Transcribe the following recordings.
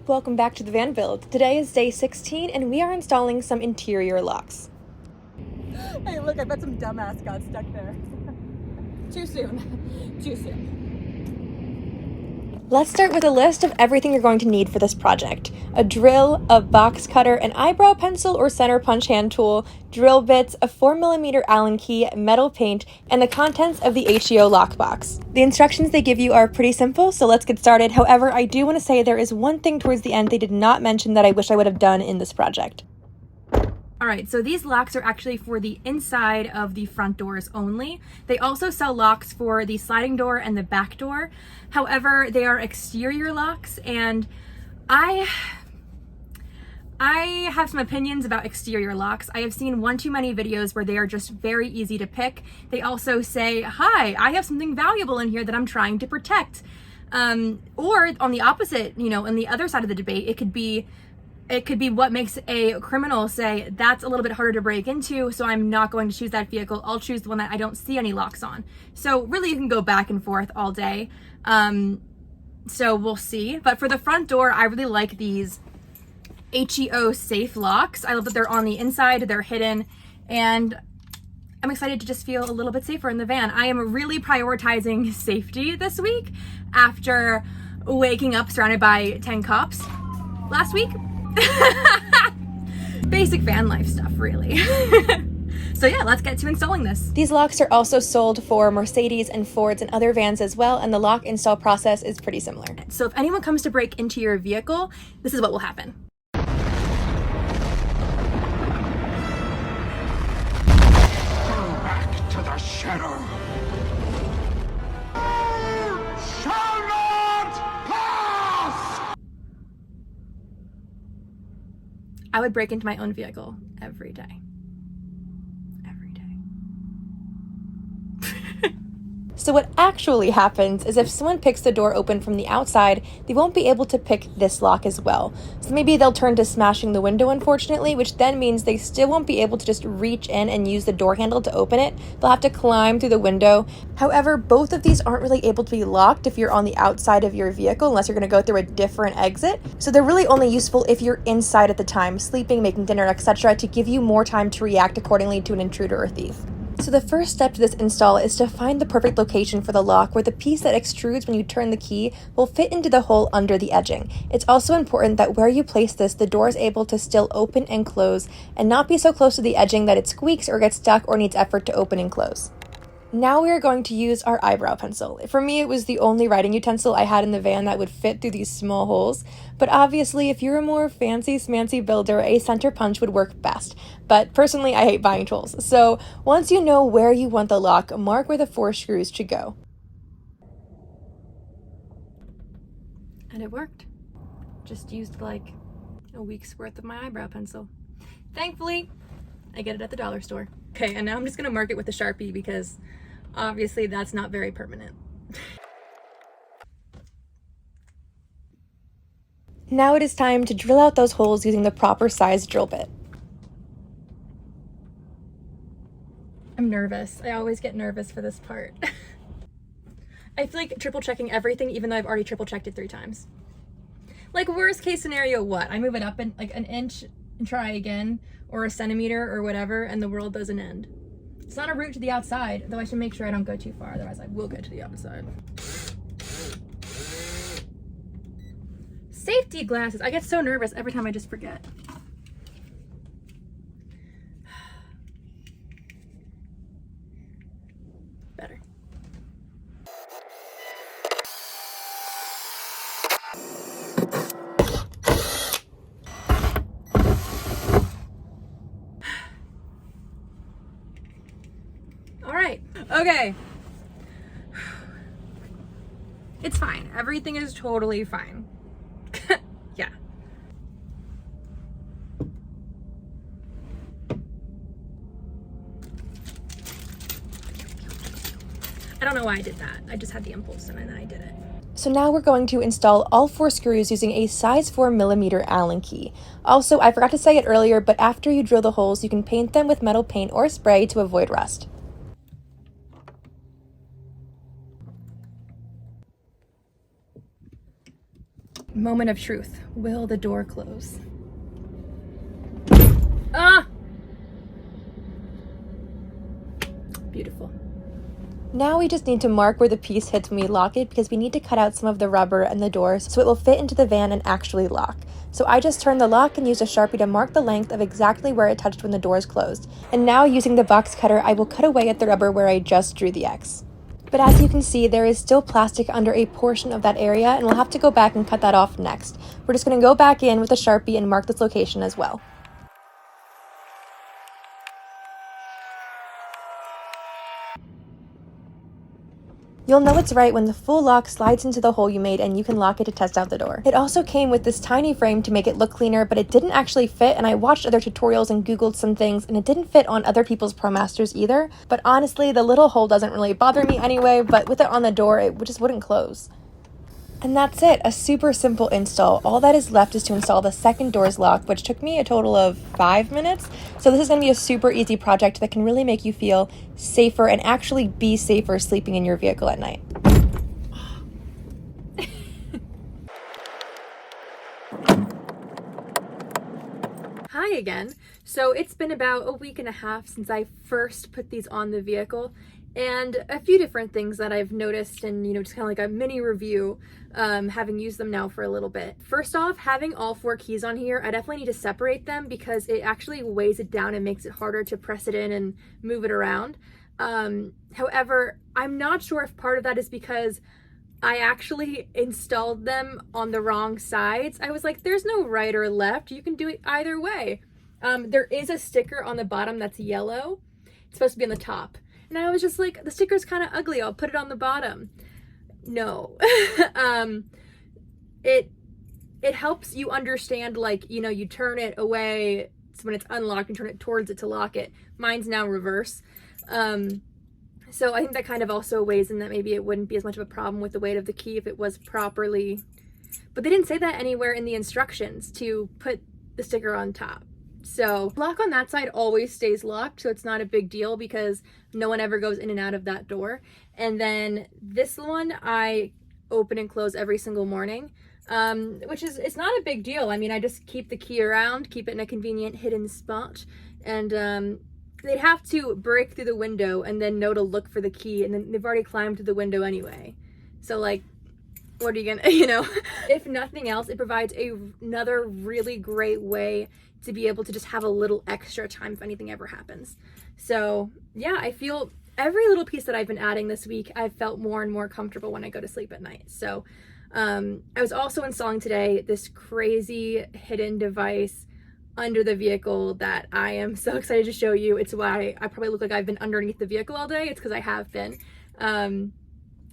Welcome back to the van build. Today is day 16 and we are installing some interior locks. Hey, look, I bet some dumbass got stuck there. Too soon. Too soon. Let's start with a list of everything you're going to need for this project. A drill, a box cutter, an eyebrow pencil or center punch hand tool, drill bits, a 4mm Allen key, metal paint, and the contents of the HEO Lock Box. The instructions they give you are pretty simple, so let's get started. However, I do want to say there is one thing towards the end they did not mention that I wish I would have done in this project. Alright, so these locks are actually for the inside of the front doors only. They also sell locks for the sliding door and the back door. However, they are exterior locks, and I have some opinions about exterior locks. I have seen one too many videos where they are just very easy to pick. They also say, hi, I have something valuable in here that I'm trying to protect. Or on the opposite, on the other side of the debate, it could be what makes a criminal say, that's a little bit harder to break into, so I'm not going to choose that vehicle. I'll choose the one that I don't see any locks on. So really you can go back and forth all day. So we'll see. But for the front door, I really like these HEO safe locks. I love that they're on the inside, they're hidden, and I'm excited to just feel a little bit safer in the van. I am really prioritizing safety this week after waking up surrounded by 10 cops last week. Basic van life stuff, really. So yeah, let's get to installing this. These locks are also sold for Mercedes and Fords and other vans as well, and the lock install process is pretty similar. So if anyone comes to break into your vehicle, this is what will happen. Go back to the shadow. Shall not pass! I would break into my own vehicle every day. So what actually happens is if someone picks the door open from the outside, they won't be able to pick this lock as well. So maybe they'll turn to smashing the window, unfortunately, which then means they still won't be able to just reach in and use the door handle to open it. They'll have to climb through the window. However, both of these aren't really able to be locked if you're on the outside of your vehicle, unless you're going to go through a different exit. So they're really only useful if you're inside at the time, sleeping, making dinner, etc., to give you more time to react accordingly to an intruder or thief. So the first step to this install is to find the perfect location for the lock where the piece that extrudes when you turn the key will fit into the hole under the edging. It's also important that where you place this, the door is able to still open and close and not be so close to the edging that it squeaks or gets stuck or needs effort to open and close. Now we are going to use our eyebrow pencil. For me, it was the only writing utensil I had in the van that would fit through these small holes. But obviously, if you're a more fancy smancy builder, a center punch would work best. But personally, I hate buying tools. So once you know where you want the lock, mark where the 4 screws should go. And it worked. Just used like a week's worth of my eyebrow pencil. Thankfully, I get it at the dollar store. Okay, and now I'm just gonna mark it with a Sharpie because obviously that's not very permanent. Now it is time to drill out those holes using the proper size drill bit. I'm nervous. I always get nervous for this part. I feel like triple checking everything even though I've already triple checked it 3 times. Like worst case scenario, what? I move it up in like an inch and try again, or a centimeter or whatever, and the world doesn't end. It's not a route to the outside, though I should make sure I don't go too far, otherwise I will go to the outside. Safety glasses. I get so nervous every time I just forget. Better. Okay. It's fine. Everything is totally fine. Yeah. I don't know why I did that. I just had the impulse and then I did it. So now we're going to install all 4 screws using a size 4mm Allen key. Also, I forgot to say it earlier, but after you drill the holes, you can paint them with metal paint or spray to avoid rust. Moment of truth. Will the door close? Ah! Beautiful. Now we just need to mark where the piece hits when we lock it because we need to cut out some of the rubber and the doors so it will fit into the van and actually lock. So I just turned the lock and used a Sharpie to mark the length of exactly where it touched when the doors closed. And now using the box cutter, I will cut away at the rubber where I just drew the X. But as you can see, there is still plastic under a portion of that area and we'll have to go back and cut that off next. We're just going to go back in with a Sharpie and mark this location as well. You'll know it's right when the full lock slides into the hole you made and you can lock it to test out the door. It also came with this tiny frame to make it look cleaner, but it didn't actually fit, and I watched other tutorials and Googled some things, and it didn't fit on other people's ProMasters either. But honestly, the little hole doesn't really bother me anyway, but with it on the door, it just wouldn't close. And that's it, a super simple install. All that is left is to install the second door's lock, which took me a total of 5 minutes. So this is going to be a super easy project that can really make you feel safer and actually be safer sleeping in your vehicle at night. Hi again. So it's been about a week and a half since I first put these on the vehicle, and a few different things that I've noticed, and just kind of like a mini review, having used them now for a little bit. First off, having all 4 keys on here, I definitely need to separate them because it actually weighs it down and makes it harder to press it in and move it around. However, I'm not sure if part of that is because I actually installed them on the wrong sides. I was like, there's no right or left. You can do it either way. There is a sticker on the bottom that's yellow. It's supposed to be on the top. And I was just like, the sticker's kind of ugly. I'll put it on the bottom. No. It helps you understand, like, you turn it away. So when it's unlocked, you turn it towards it to lock it. Mine's now reverse. So I think that kind of also weighs in that maybe it wouldn't be as much of a problem with the weight of the key if it was properly, but they didn't say that anywhere in the instructions to put the sticker on top. So lock on that side always stays locked, so it's not a big deal because no one ever goes in and out of that door. And then this one I open and close every single morning, which is, it's not a big deal. I mean, I just keep the key around, keep it in a convenient hidden spot, and they'd have to break through the window and then know to look for the key, and then they've already climbed to the window anyway. So like, what are you gonna, If nothing else, it provides another really great way to be able to just have a little extra time if anything ever happens. So yeah, I feel every little piece that I've been adding this week, I've felt more and more comfortable when I go to sleep at night. So I was also installing today this crazy hidden device under the vehicle that I am so excited to show you. It's why I probably look like I've been underneath the vehicle all day. It's because I have been.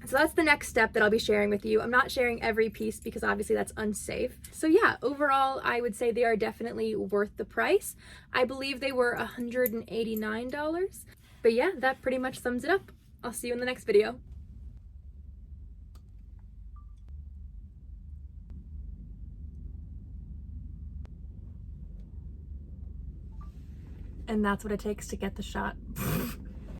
So that's the next step that I'll be sharing with you. I'm not sharing every piece because obviously that's unsafe. So yeah, overall, I would say they are definitely worth the price. I believe they were $189. But yeah, that pretty much sums it up. I'll see you in the next video. And that's what it takes to get the shot.